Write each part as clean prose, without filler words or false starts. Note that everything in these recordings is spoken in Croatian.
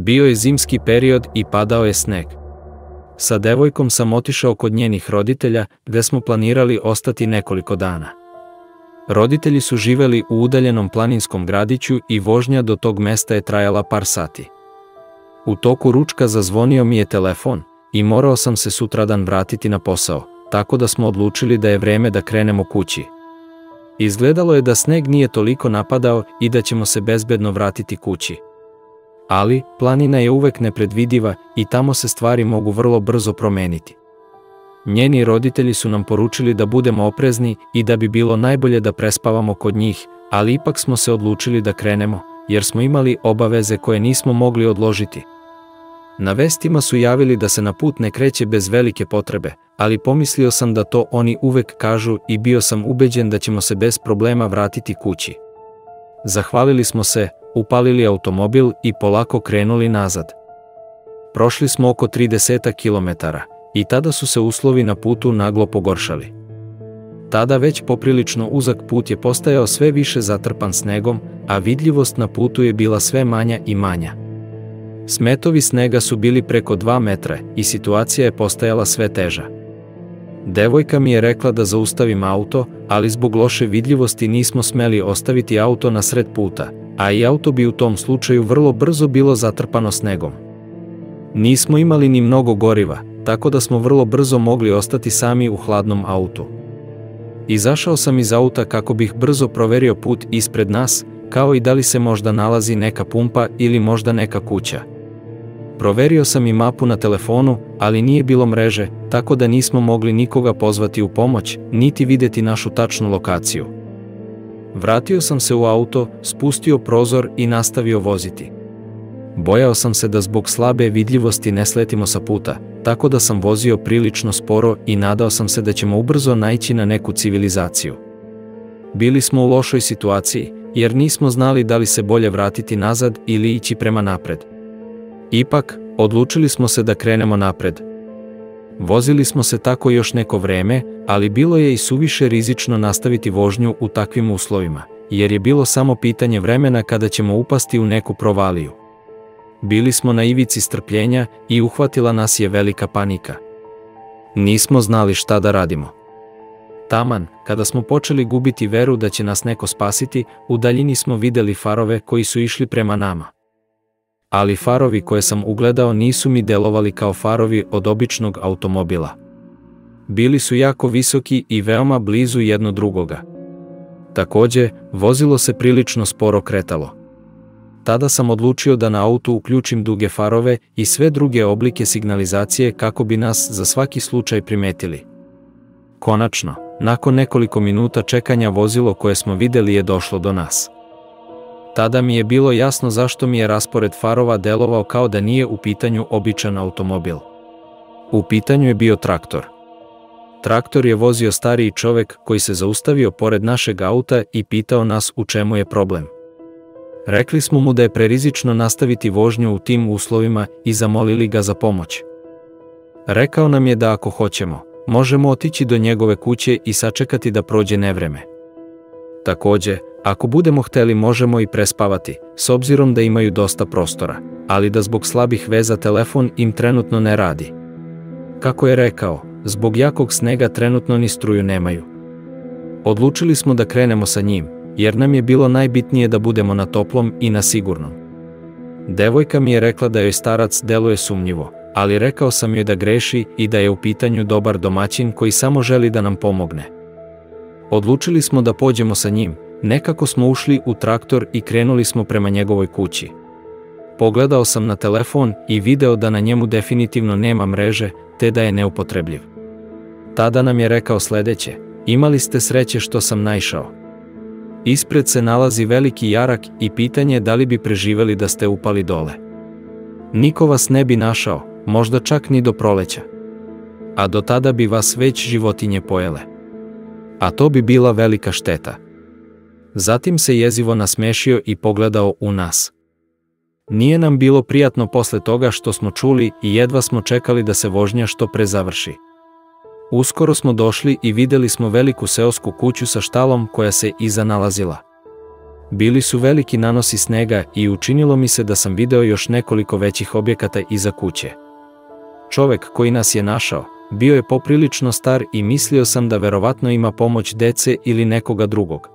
Bio je zimski period i padao je sneg. Sa devojkom sam otišao kod njenih roditelja, gde smo planirali ostati nekoliko dana. Roditelji su živeli u udaljenom planinskom gradiću i vožnja do tog mesta je trajala par sati. U toku ručka zazvonio mi je telefon i morao sam se sutradan vratiti na posao, tako da smo odlučili da je vreme da krenemo kući. Izgledalo je da sneg nije toliko napadao i da ćemo se bezbedno vratiti kući. Ali, planina je uvek nepredvidiva i tamo se stvari mogu vrlo brzo promeniti. Njeni roditelji su nam poručili da budemo oprezni i da bi bilo najbolje da prespavamo kod njih, ali ipak smo se odlučili da krenemo, jer smo imali obaveze koje nismo mogli odložiti. Na vestima su javili da se na put ne kreće bez velike potrebe, ali pomislio sam da to oni uvek kažu i bio sam ubeđen da ćemo se bez problema vratiti kući. Zahvalili smo se, upalili automobil i polako krenuli nazad. Prošli smo oko 30 kilometara i tada su se uslovi na putu naglo pogoršali. Tada već poprilično uzak put je postajao sve više zatrpan snegom, a vidljivost na putu je bila sve manja i manja. Smetovi snega su bili preko 2 metra i situacija je postajala sve teža. Devojka mi je rekla da zaustavim auto, ali zbog loše vidljivosti nismo smeli ostaviti auto na sred puta, a i auto bi u tom slučaju vrlo brzo bilo zatrpano snegom. Nismo imali ni mnogo goriva, tako da smo vrlo brzo mogli ostati sami u hladnom autu. Izašao sam iz auta kako bih brzo proverio put ispred nas, kao i da li se možda nalazi neka pumpa ili možda neka kuća. Proverio sam i mapu na telefonu, ali nije bilo mreže, tako da nismo mogli nikoga pozvati u pomoć, niti videti našu tačnu lokaciju. Vratio sam se u auto, spustio prozor i nastavio voziti. Bojao sam se da zbog slabe vidljivosti ne sletimo sa puta, tako da sam vozio prilično sporo i nadao sam se da ćemo ubrzo naići na neku civilizaciju. Bili smo u lošoj situaciji, jer nismo znali da li se bolje vratiti nazad ili ići prema napred. Ipak, odlučili smo se da krenemo napred. Vozili smo se tako još neko vreme, ali bilo je i suviše rizično nastaviti vožnju u takvim uslovima, jer je bilo samo pitanje vremena kada ćemo upasti u neku provaliju. Bili smo na ivici strpljenja i uhvatila nas je velika panika. Nismo znali šta da radimo. Taman, kada smo počeli gubiti veru da će nas neko spasiti, u daljini smo videli farove koji su išli prema nama. Ali farovi koje sam ugledao nisu mi delovali kao farovi od običnog automobila. Bili su jako visoki i veoma blizu jedno drugoga. Takođe, vozilo se prilično sporo kretalo. Tada sam odlučio da na autu uključim duge farove i sve druge oblike signalizacije kako bi nas za svaki slučaj primetili. Konačno, nakon nekoliko minuta čekanja vozilo koje smo videli je došlo do nas. Tada mi je bilo jasno zašto mi je raspored farova delovao kao da nije u pitanju običan automobil. U pitanju je bio traktor. Traktor je vozio stariji čovek koji se zaustavio pored našeg auta i pitao nas u čemu je problem. Rekli smo mu da je prerizično nastaviti vožnju u tim uslovima i zamolili ga za pomoć. Rekao nam je da ako hoćemo, možemo otići do njegove kuće i sačekati da prođe nevreme. Takođe, ako budemo hteli možemo i prespavati, s obzirom da imaju dosta prostora, ali da zbog slabih veza telefon im trenutno ne radi. Kako je rekao, zbog jakog snega trenutno ni struju nemaju. Odlučili smo da krenemo sa njim, jer nam je bilo najbitnije da budemo na toplom i na sigurnom. Devojka mi je rekla da joj starac deluje sumnjivo, ali rekao sam joj da greši i da je u pitanju dobar domaćin koji samo želi da nam pomogne. Odlučili smo da pođemo sa njim, nekako smo ušli u traktor i krenuli smo prema njegovoj kući. Pogledao sam na telefon i video da na njemu definitivno nema mreže, te da je neupotrebljiv. Tada nam je rekao sledeće: imali ste sreće što sam naišao. Ispred se nalazi veliki jarak i pitanje je da li bi preživeli da ste upali dole. Niko vas ne bi našao, možda čak ni do proleća. A do tada bi vas već životinje pojele. A to bi bila velika šteta. Zatim se jezivo nasmešio i pogledao u nas. Nije nam bilo prijatno posle toga što smo čuli i jedva smo čekali da se vožnja što pre završi. Uskoro smo došli i videli smo veliku seosku kuću sa štalom koja se iza nalazila. bili su veliki nanosi snega i učinilo mi se da sam video još nekoliko većih objekata iza kuće. Čovek koji nas je našao bio je poprilično star i mislio sam da verovatno ima pomoć dece ili nekoga drugog.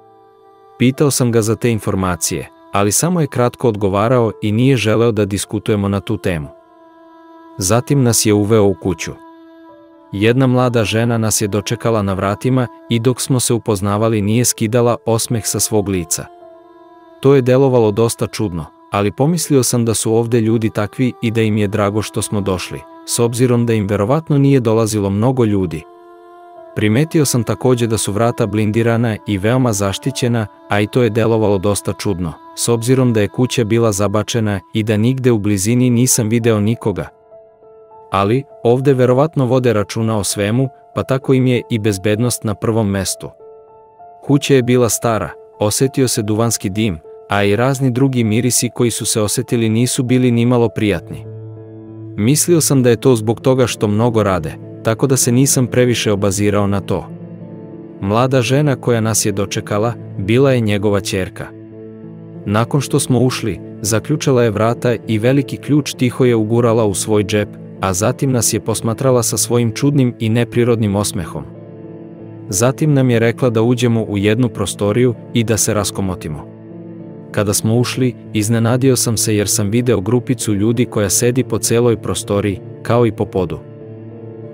Pitao sam ga za te informacije, ali samo je kratko odgovarao i nije želeo da diskutujemo na tu temu. Zatim nas je uveo u kuću. Jedna mlada žena nas je dočekala na vratima i dok smo se upoznavali nije skidala osmeh sa svog lica. To je delovalo dosta čudno, ali pomislio sam da su ovde ljudi takvi i da im je drago što smo došli, s obzirom da im verovatno nije dolazilo mnogo ljudi. Primetio sam takođe da su vrata blindirana i veoma zaštićena, a i to je delovalo dosta čudno, s obzirom da je kuća bila zabačena i da nigde u blizini nisam video nikoga. Ali, ovde verovatno vode računa o svemu, pa tako im je i bezbednost na prvom mestu. Kuća je bila stara, osetio se duvanski dim, a i razni drugi mirisi koji su se osetili nisu bili nimalo prijatni. Mislio sam da je to zbog toga što mnogo rade, tako da se nisam previše obazirao na to. Mlada žena koja nas je dočekala, bila je njegova ćerka. Nakon što smo ušli, zaključala je vrata i veliki ključ tiho je ugurala u svoj džep, a zatim nas je posmatrala sa svojim čudnim i neprirodnim osmehom. Zatim nam je rekla da uđemo u jednu prostoriju i da se raskomotimo. Kada smo ušli, iznenadio sam se jer sam video grupicu ljudi koja sedi po celoj prostoriji, kao i po podu.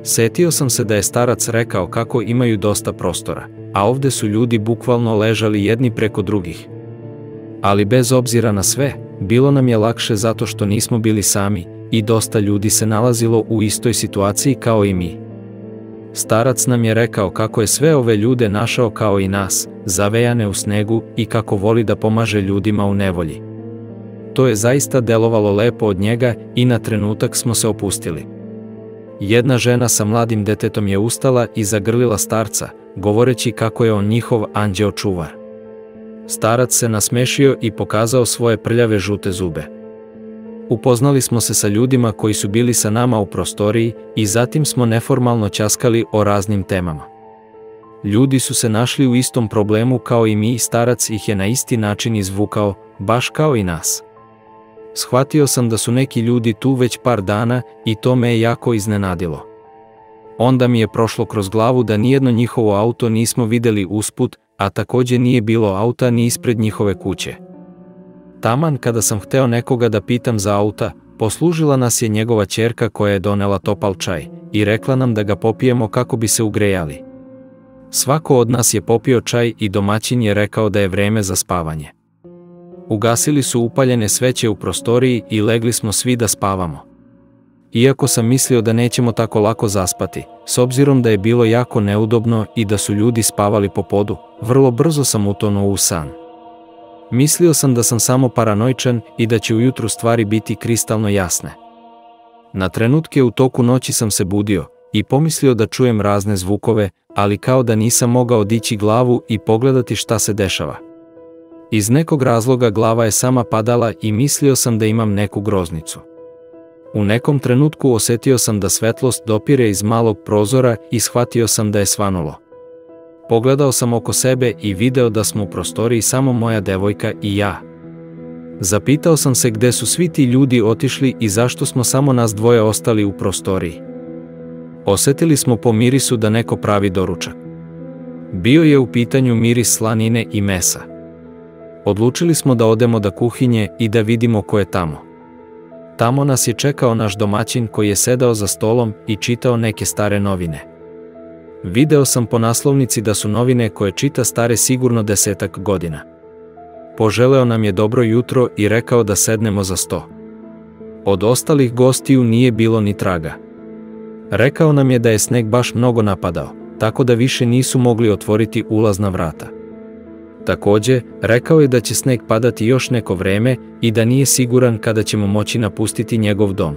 Setio sam se da je starac rekao kako imaju dosta prostora, a ovde su ljudi bukvalno ležali jedni preko drugih. Ali bez obzira na sve, bilo nam je lakše zato što nismo bili sami i dosta ljudi se nalazilo u istoj situaciji kao i mi. Starac nam je rekao kako je sve ove ljude našao kao i nas, zavejane u snegu i kako voli da pomaže ljudima u nevolji. To je zaista delovalo lepo od njega i na trenutak smo se opustili. Jedna žena sa mladim detetom je ustala i zagrlila starca, govoreći kako je on njihov anđeo čuvar. Starac se nasmešio i pokazao svoje prljave žute zube. Upoznali smo se sa ljudima koji su bili sa nama u prostoriji i zatim smo neformalno ćaskali o raznim temama. Ljudi su se našli u istom problemu kao i mi i starac ih je na isti način izvukao, baš kao i nas. Shvatio sam da su neki ljudi tu već par dana i to me je jako iznenadilo. Onda mi je prošlo kroz glavu da nijedno njihovo auto nismo videli usput, a takođe nije bilo auta ni ispred njihove kuće. Taman kada sam hteo nekoga da pitam za auta, poslužila nas je njegova ćerka koja je donela topal čaj i rekla nam da ga popijemo kako bi se ugrejali. Svako od nas je popio čaj i domaćin je rekao da je vreme za spavanje. Ugasili su upaljene sveće u prostoriji i legli smo svi da spavamo. Iako sam mislio da nećemo tako lako zaspati, s obzirom da je bilo jako neudobno i da su ljudi spavali po podu, vrlo brzo sam utonuo u san. Mislio sam da sam samo paranoičan i da će ujutru stvari biti kristalno jasne. Na trenutke u toku noći sam se budio i pomislio da čujem razne zvukove, ali kao da nisam mogao dići glavu i pogledati šta se dešava. Iz nekog razloga glava je sama padala i mislio sam da imam neku groznicu. U nekom trenutku osetio sam da svetlost dopire iz malog prozora i shvatio sam da je svanulo. Pogledao sam oko sebe i video da smo u prostoriji samo moja devojka i ja. Zapitao sam se gde su svi ti ljudi otišli i zašto smo samo nas dvoje ostali u prostoriji. Osetili smo po mirisu da neko pravi doručak. Bio je u pitanju miris slanine i mesa. Odlučili smo da odemo do kuhinje i da vidimo ko je tamo. Tamo nas je čekao naš domaćin koji je sedao za stolom i čitao neke stare novine. Video sam po naslovnici da su novine koje čita stare sigurno 10 godina. Poželeo nam je dobro jutro i rekao da sednemo za sto. Od ostalih gostiju nije bilo ni traga. Rekao nam je da je sneg baš mnogo napadao, tako da više nisu mogli otvoriti ulazna vrata. Takođe, rekao je da će sneg padati još neko vreme i da nije siguran kada ćemo moći napustiti njegov dom.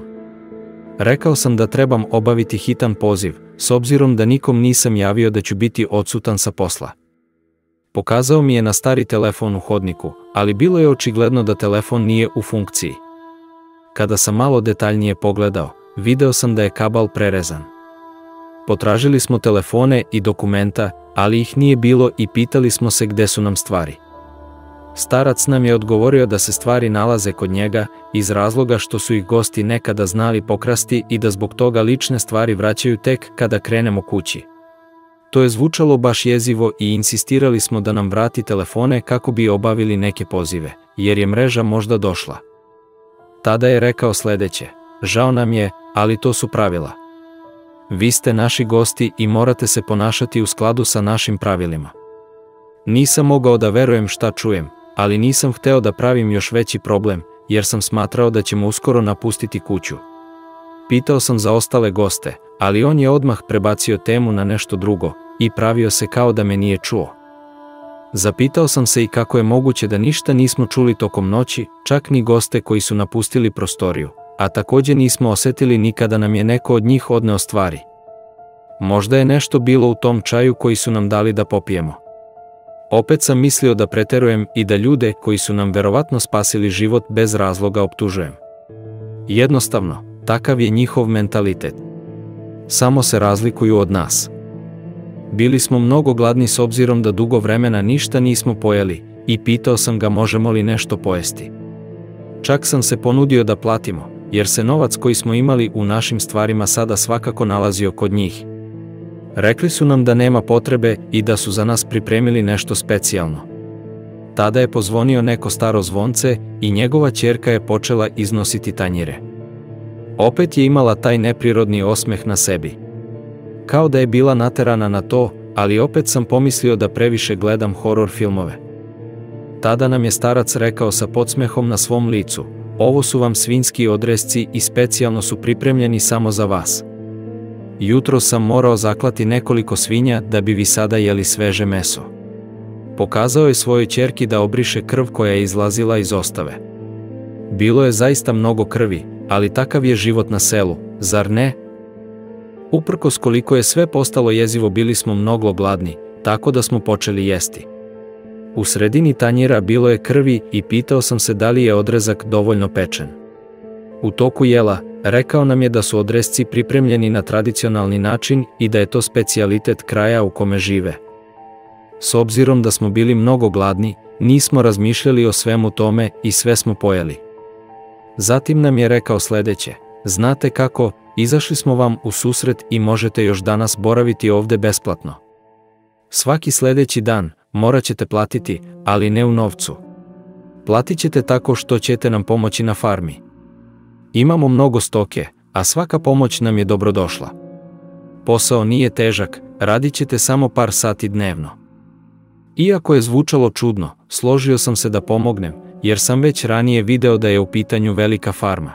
Rekao sam da trebam obaviti hitan poziv, s obzirom da nikom nisam javio da ću biti odsutan sa posla. Pokazao mi je na stari telefon u hodniku, ali bilo je očigledno da telefon nije u funkciji. Kada sam malo detaljnije pogledao, video sam da je kabal prerezan. Potražili smo telefone i dokumenta, ali ih nije bilo i pitali smo se gde su nam stvari. Starac nam je odgovorio da se stvari nalaze kod njega iz razloga što su ih gosti nekada znali pokrasti i da zbog toga lične stvari vraćaju tek kada krenemo kući. To je zvučalo baš jezivo i insistirali smo da nam vrati telefone kako bi obavili neke pozive, jer je mreža možda došla. Tada je rekao sledeće: žao nam je, ali to su pravila. Vi ste naši gosti i morate se ponašati u skladu sa našim pravilima. Nisam mogao da verujem šta čujem, ali nisam hteo da pravim još veći problem, jer sam smatrao da ćemo uskoro napustiti kuću. Pitao sam za ostale goste, ali on je odmah prebacio temu na nešto drugo i pravio se kao da me nije čuo. Zapitao sam se i kako je moguće da ništa nismo čuli tokom noći, čak ni goste koji su napustili prostoriju, a takođe nismo osetili nikada nam je neko od njih odneo stvari. Možda je nešto bilo u tom čaju koji su nam dali da popijemo. Opet sam mislio da preterujem i da ljude koji su nam verovatno spasili život bez razloga optužujem. Jednostavno, takav je njihov mentalitet. Samo se razlikuju od nas. Bili smo mnogo gladni s obzirom da dugo vremena ništa nismo pojeli i pitao sam ga možemo li nešto pojesti. Čak sam se ponudio da platimo, jer se novac koji smo imali u našim stvarima sada svakako nalazio kod njih. Rekli su nam da nema potrebe i da su za nas pripremili nešto specijalno. Tada je pozvonio neko staro zvonce i njegova ćerka je počela iznositi tanjire. Opet je imala taj neprirodni osmeh na sebi. Kao da je bila naterana na to, ali opet sam pomislio da previše gledam horor filmove. Tada nam je starac rekao sa podsmehom na svom licu: ovo su vam svinjski odresci i specijalno su pripremljeni samo za vas. Jutro sam morao zaklati nekoliko svinja da bi vi sada jeli sveže meso. Pokazao je svojoj ćerki da obriše krv koja je izlazila iz ostave. Bilo je zaista mnogo krvi, ali takav je život na selu, zar ne? Uprkos koliko je sve postalo jezivo, bili smo mnogo gladni, tako da smo počeli jesti. U sredini tanjira bilo je krvi i pitao sam se da li je odrezak dovoljno pečen. U toku jela, rekao nam je da su odresci pripremljeni na tradicionalni način i da je to specijalitet kraja u kome žive. S obzirom da smo bili mnogo gladni, nismo razmišljali o svemu tome i sve smo pojeli. Zatim nam je rekao sledeće: znate kako, izašli smo vam u susret i možete još danas boraviti ovde besplatno. Svaki sledeći dan morat ćete platiti, ali ne u novcu. Platit ćete tako što ćete nam pomoći na farmi. Imamo mnogo stoke, a svaka pomoć nam je dobrodošla. Posao nije težak, radit ćete samo par sati dnevno. Iako je zvučalo čudno, složio sam se da pomognem, jer sam već ranije video da je u pitanju velika farma.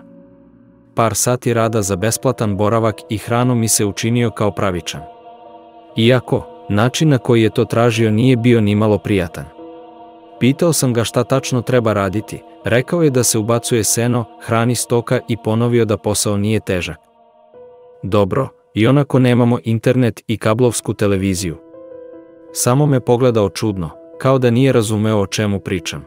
Par sati rada za besplatan boravak i hranu mi se učinio kao pravičan. Iako, način na koji je to tražio nije bio nimalo prijatan. Pitao sam ga šta tačno treba raditi, rekao je da se ubacuje seno, hrani stoka i ponovio da posao nije težak. Dobro, ionako nemamo internet i kablovsku televiziju. Samo me pogledao čudno, kao da nije razumeo o čemu pričam.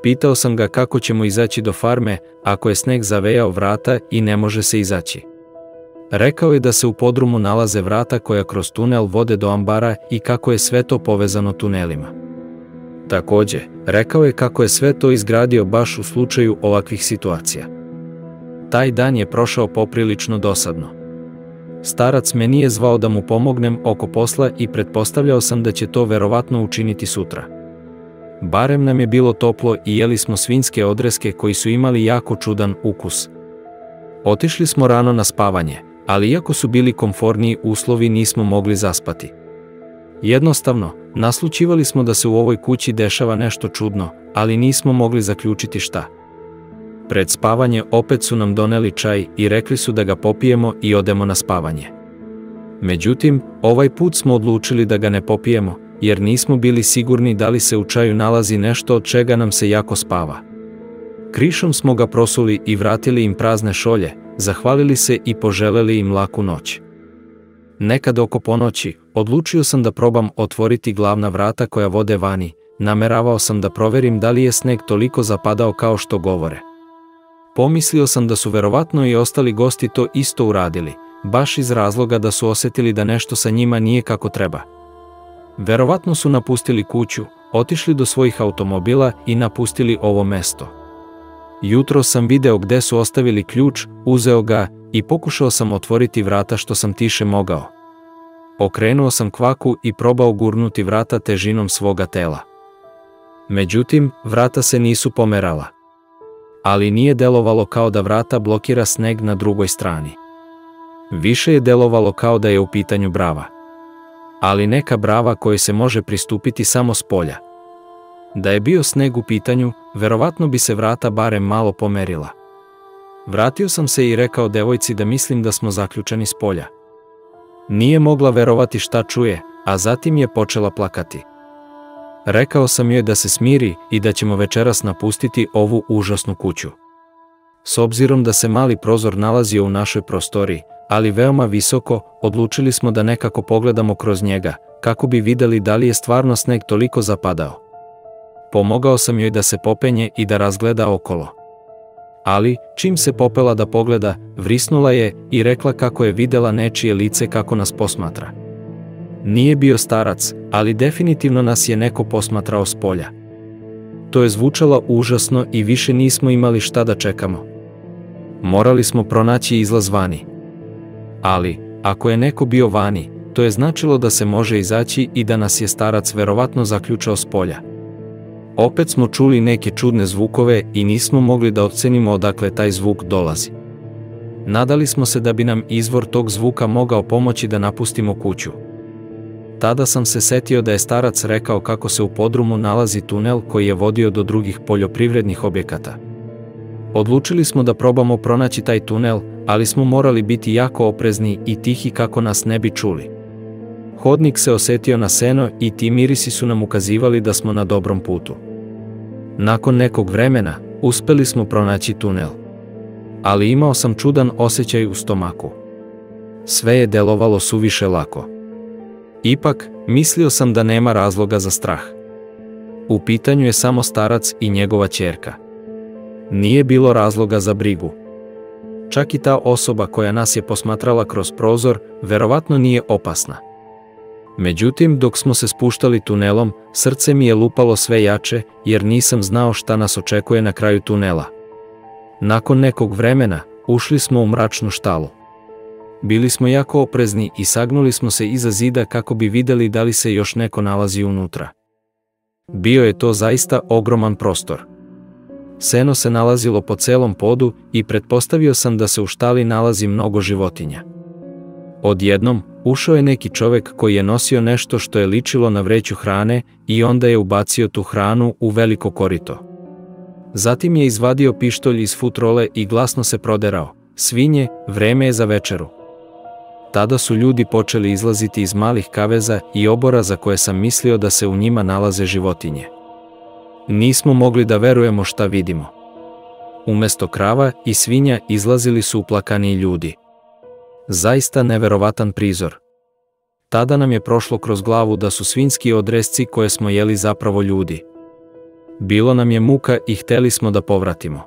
Pitao sam ga kako ćemo izaći do farme ako je sneg zavejao vrata i ne može se izaći. Rekao je da se u podrumu nalaze vrata koja kroz tunel vode do ambara i kako je sve to povezano tunelima. Takođe, rekao je kako je sve to izgradio baš u slučaju ovakvih situacija. Taj dan je prošao poprilično dosadno. Starac me nije zvao da mu pomognem oko posla i pretpostavljao sam da će to verovatno učiniti sutra. Barem nam je bilo toplo i jeli smo svinjske odreske koji su imali jako čudan ukus. Otišli smo rano na spavanje, ali iako su bili komforniji uslovi nismo mogli zaspati. Jednostavno, naslućivali smo da se u ovoj kući dešava nešto čudno, ali nismo mogli zaključiti šta. Pred spavanje opet su nam doneli čaj i rekli su da ga popijemo i odemo na spavanje. Međutim, ovaj put smo odlučili da ga ne popijemo, jer nismo bili sigurni da li se u čaju nalazi nešto od čega nam se jako spava. Krišom smo ga prosuli i vratili im prazne šolje, zahvalili se i poželeli im laku noć. Nekad oko ponoći, odlučio sam da probam otvoriti glavna vrata koja vode vani, nameravao sam da proverim da li je sneg toliko zapadao kao što govore. Pomislio sam da su verovatno i ostali gosti to isto uradili, baš iz razloga da su osetili da nešto sa njima nije kako treba. Verovatno su napustili kuću, otišli do svojih automobila i napustili ovo mesto. Jutro sam video gde su ostavili ključ, uzeo ga i pokušao sam otvoriti vrata što sam tiše mogao. Okrenuo sam kvaku i probao gurnuti vrata težinom svoga tela. Međutim, vrata se nisu pomerala. Ali nije delovalo kao da vrata blokira sneg na drugoj strani. Više je delovalo kao da je u pitanju brava. Ali neka brava kojoj se može pristupiti samo s polja. Da je bio sneg u pitanju, verovatno bi se vrata barem malo pomerila. Vratio sam se i rekao devojci da mislim da smo zaključani s polja. Nije mogla verovati šta čuje, a zatim je počela plakati. Rekao sam joj da se smiri i da ćemo večeras napustiti ovu užasnu kuću. S obzirom da se mali prozor nalazio u našoj prostoriji, ali veoma visoko, odlučili smo da nekako pogledamo kroz njega, kako bi vidjeli da li je stvarno sneg toliko zapadao. Pomogao sam joj da se popenje i da razgleda okolo. Ali, čim se popela da pogleda, vrisnula je i rekla kako je vidjela nečije lice kako nas posmatra. Nije bio starac, ali definitivno nas je neko posmatrao s polja. To je zvučalo užasno i više nismo imali šta da čekamo. Morali smo pronaći izlaz vani. Ali, ako je neko bio vani, to je značilo da se može izaći i da nas je starac verovatno zaključao s polja. Opet smo čuli neke čudne zvukove i nismo mogli da ocenimo odakle taj zvuk dolazi. Nadali smo se da bi nam izvor tog zvuka mogao pomoći da napustimo kuću. Tada sam se setio da je starac rekao kako se u podrumu nalazi tunel koji je vodio do drugih poljoprivrednih objekata. Odlučili smo da probamo pronaći taj tunel, ali smo morali biti jako oprezni i tihi kako nas ne bi čuli. Hodnik se osetio na seno i ti mirisi su nam ukazivali da smo na dobrom putu. Nakon nekog vremena, uspeli smo pronaći tunel. Ali imao sam čudan osjećaj u stomaku. Sve je delovalo suviše lako. Ipak, mislio sam da nema razloga za strah. U pitanju je samo starac i njegova ćerka. Nije bilo razloga za brigu. Čak i ta osoba koja nas je posmatrala kroz prozor, verovatno nije opasna. Međutim, dok smo se spuštali tunelom, srce mi je lupalo sve jače, jer nisam znao šta nas očekuje na kraju tunela. Nakon nekog vremena, ušli smo u mračnu štalu. Bili smo jako oprezni i sagnuli smo se iza zida kako bi vidjeli da li se još neko nalazi unutra. Bio je to zaista ogroman prostor. Seno se nalazilo po celom podu i pretpostavio sam da se u štali nalazi mnogo životinja. Odjednom, ušao je neki čovek koji je nosio nešto što je ličilo na vreću hrane i onda je ubacio tu hranu u veliko korito. Zatim je izvadio pištolj iz futrole i glasno se proderao: "Svinje, vreme je za večeru." Tada su ljudi počeli izlaziti iz malih kaveza i obora za koje sam mislio da se u njima nalaze životinje. Nismo mogli da verujemo šta vidimo. Umesto krava i svinja izlazili su uplakani ljudi. Zaista neverovatan prizor. Tada nam je prošlo kroz glavu da su svinjski odresci koje smo jeli zapravo ljudi. Bilo nam je muka i hteli smo da povratimo.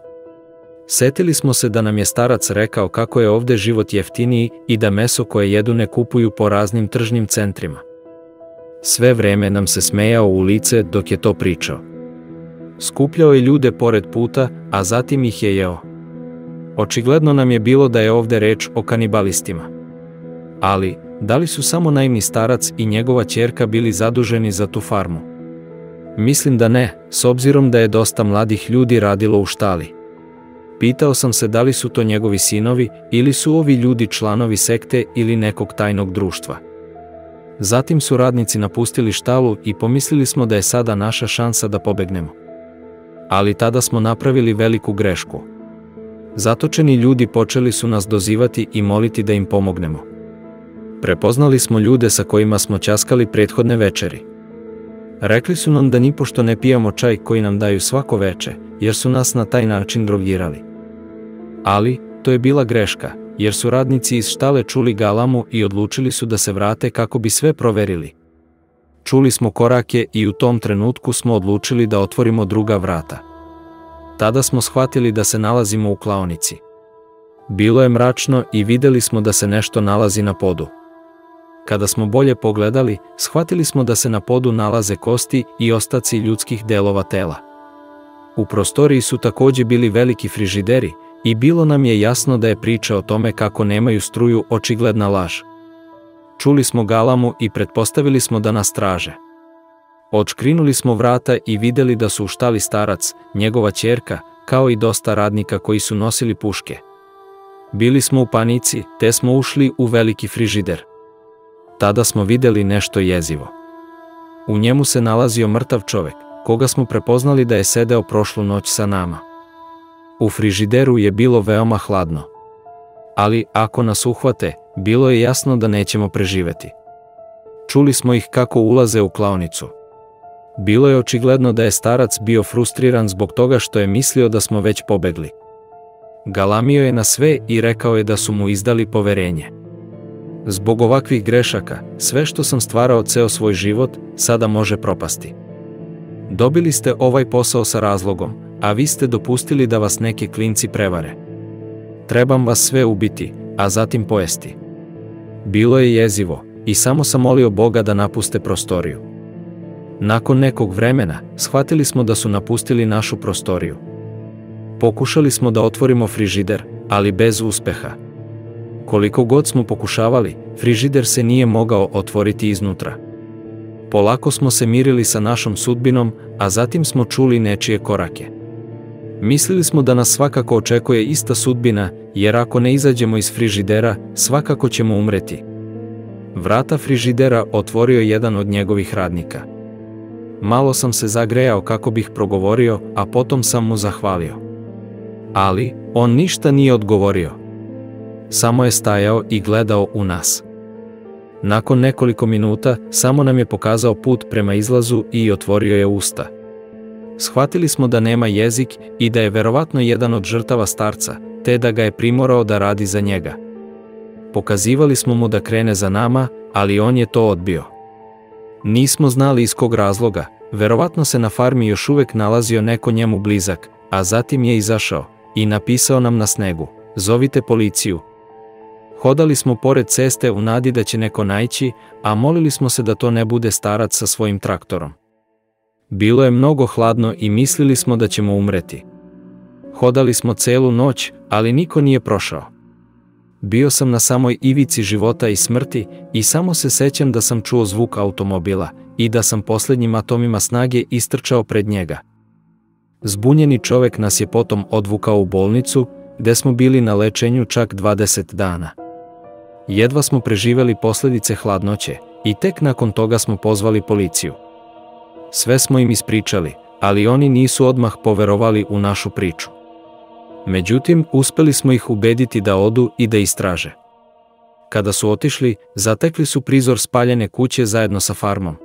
Setili smo se da nam je starac rekao kako je ovde život jeftiniji i da meso koje jedu ne kupuju po raznim tržnim centrima. Sve vreme nam se smejao u lice dok je to pričao. Skupljao je ljude pored puta, a zatim ih je jeo. Očigledno nam je bilo da je ovde reč o kanibalistima. Ali, da li su samo naivni starac i njegova ćerka bili zaduženi za tu farmu? Mislim da ne, s obzirom da je dosta mladih ljudi radilo u štali. Pitao sam se da li su to njegovi sinovi ili su ovi ljudi članovi sekte ili nekog tajnog društva. Zatim su radnici napustili štalu i pomislili smo da je sada naša šansa da pobegnemo. Ali tada smo napravili veliku grešku. Zatočeni ljudi počeli su nas dozivati i moliti da im pomognemo. Prepoznali smo ljude sa kojima smo ćaskali prethodne večeri. Rekli su nam da nipošto ne pijamo čaj koji nam daju svako veče, jer su nas na taj način drogirali. Ali, to je bila greška, jer su radnici iz štale čuli galamu i odlučili su da se vrate kako bi sve proverili. Čuli smo korake i u tom trenutku smo odlučili da otvorimo druga vrata. Tada smo shvatili da se nalazimo u klaonici. Bilo je mračno i videli smo da se nešto nalazi na podu. Kada smo bolje pogledali, shvatili smo da se na podu nalaze kosti i ostaci ljudskih delova tela. U prostoriji su takođe bili veliki frižideri i bilo nam je jasno da je priča o tome kako nemaju struju očigledna laž. Čuli smo galamu i pretpostavili smo da nas traže. Odškrinuli smo vrata i videli da su u štali starac, njegova ćerka, kao i dosta radnika koji su nosili puške. Bili smo u panici, te smo ušli u veliki frižider. Tada smo videli nešto jezivo. U njemu se nalazio mrtav čovek, koga smo prepoznali da je sedeo prošlu noć sa nama. U frižideru je bilo veoma hladno. Ali, ako nas uhvate, bilo je jasno da nećemo preživeti. Čuli smo ih kako ulaze u klaonicu. Bilo je očigledno da je starac bio frustriran zbog toga što je mislio da smo već pobegli. Galamio je na sve i rekao je da su mu izdali poverenje. Zbog ovakvih grešaka, sve što sam stvarao ceo svoj život, sada može propasti. Dobili ste ovaj posao sa razlogom, a vi ste dopustili da vas neki klinci prevare. Trebam vas sve ubiti, a zatim pojesti. Bilo je jezivo i samo sam molio Boga da napuste prostoriju. Nakon nekog vremena, shvatili smo da su napustili našu prostoriju. Pokušali smo da otvorimo frižider, ali bez uspeha. Koliko god smo pokušavali, frižider se nije mogao otvoriti iznutra. Polako smo se mirili sa našom sudbinom, a zatim smo čuli nečije korake. Mislili smo da nas svakako očekuje ista sudbina, jer ako ne izađemo iz frižidera, svakako ćemo umreti. Vrata frižidera otvorio jedan od njegovih radnika. Malo sam se zagrejao kako bih progovorio, a potom sam mu zahvalio. Ali, on ništa nije odgovorio. Samo je stajao i gledao u nas. Nakon nekoliko minuta, samo nam je pokazao put prema izlazu i otvorio je usta. Shvatili smo da nema jezik i da je verovatno jedan od žrtava starca, te da ga je primorao da radi za njega. Pokazivali smo mu da krene za nama, ali on je to odbio. Nismo znali iz kog razloga, verovatno se na farmi još uvek nalazio neko njemu blizak, a zatim je izašao i napisao nam na snegu: "Zovite policiju." Hodali smo pored ceste u nadi da će neko naići, a molili smo se da to ne bude starac sa svojim traktorom. Bilo je mnogo hladno i mislili smo da ćemo umreti. Hodali smo celu noć, ali niko nije prošao. Bio sam na samoj ivici života i smrti i samo se sećam da sam čuo zvuk automobila i da sam poslednjim atomima snage istrčao pred njega. Zbunjeni čovek nas je potom odvukao u bolnicu, gde smo bili na lečenju čak 20 dana. Jedva smo preživeli posledice hladnoće i tek nakon toga smo pozvali policiju. Sve smo im ispričali, ali oni nisu odmah poverovali u našu priču. Međutim, uspeli smo ih ubediti da odu i da istraže. Kada su otišli, zatekli su prizor spaljene kuće zajedno sa farmom.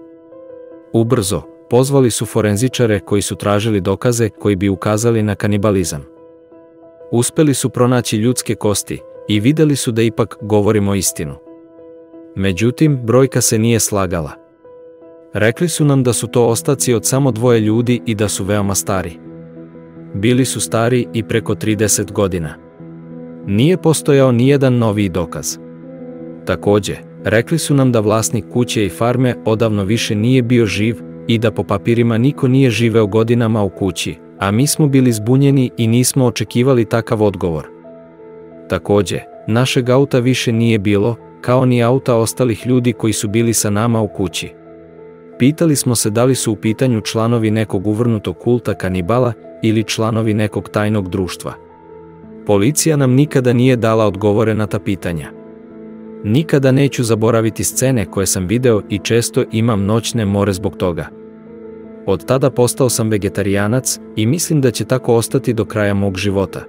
Ubrzo, pozvali su forenzičare koji su tražili dokaze koji bi ukazali na kanibalizam. Uspeli su pronaći ljudske kosti i videli su da ipak govorimo istinu. Međutim, brojka se nije slagala. Rekli su nam da su to ostaci od samo 2 ljudi i da su veoma stari. Bili su stari i preko 30 godina. Nije postojao nijedan noviji dokaz. Takođe, rekli su nam da vlasnik kuće i farme odavno više nije bio živ i da po papirima niko nije živeo godinama u kući, a mi smo bili zbunjeni i nismo očekivali takav odgovor. Takođe, našeg auta više nije bilo, kao ni auta ostalih ljudi koji su bili sa nama u kući. Pitali smo se da li su u pitanju članovi nekog uvrnutog kulta kanibala ili članovi nekog tajnog društva. Policija nam nikada nije dala odgovore na ta pitanja. Nikada neću zaboraviti scene koje sam video i često imam noćne more zbog toga. Od tada postao sam vegetarijanac i mislim da će tako ostati do kraja mog života.